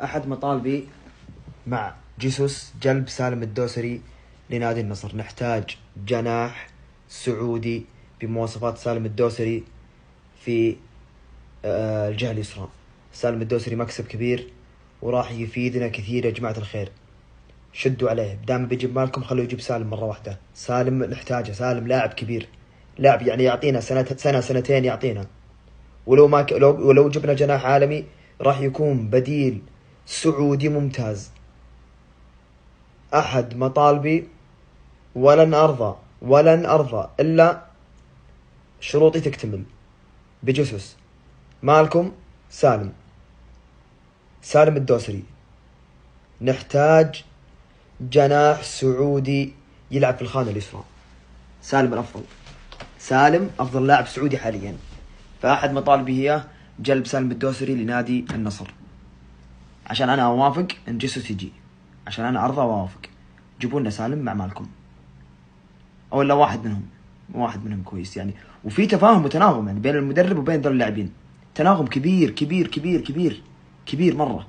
أحد مطالبي مع جيسوس جلب سالم الدوسري لنادي النصر. نحتاج جناح سعودي بمواصفات سالم الدوسري في الجهة اليسرى. سالم الدوسري مكسب كبير وراح يفيدنا كثير يا جماعة الخير. شدوا عليه، دام بيجيب مالكم خلوا يجيب سالم مرة واحدة. سالم نحتاجه، سالم لاعب كبير، لاعب يعني يعطينا سنة سنتين يعطينا. ولو ما ولو جبنا جناح عالمي راح يكون بديل سعودي ممتاز. أحد مطالبي ولن أرضى إلا شروطي تكتمل بجيسوس. مالكم سالم الدوسري. نحتاج جناح سعودي يلعب في الخانة اليسرى. سالم أفضل لاعب سعودي حاليا. فأحد مطالبي هي جلب سالم الدوسري لنادي النصر، عشان أنا أوافق إن جيسوس يجي، عشان أنا أرضى وأوافق. جيبوا لنا سالم مع مالكم، أو إلا واحد منهم كويس يعني، وفي تفاهم وتناغم يعني بين المدرب وبين ذول اللاعبين. تناغم كبير كبير كبير كبير كبير مرة.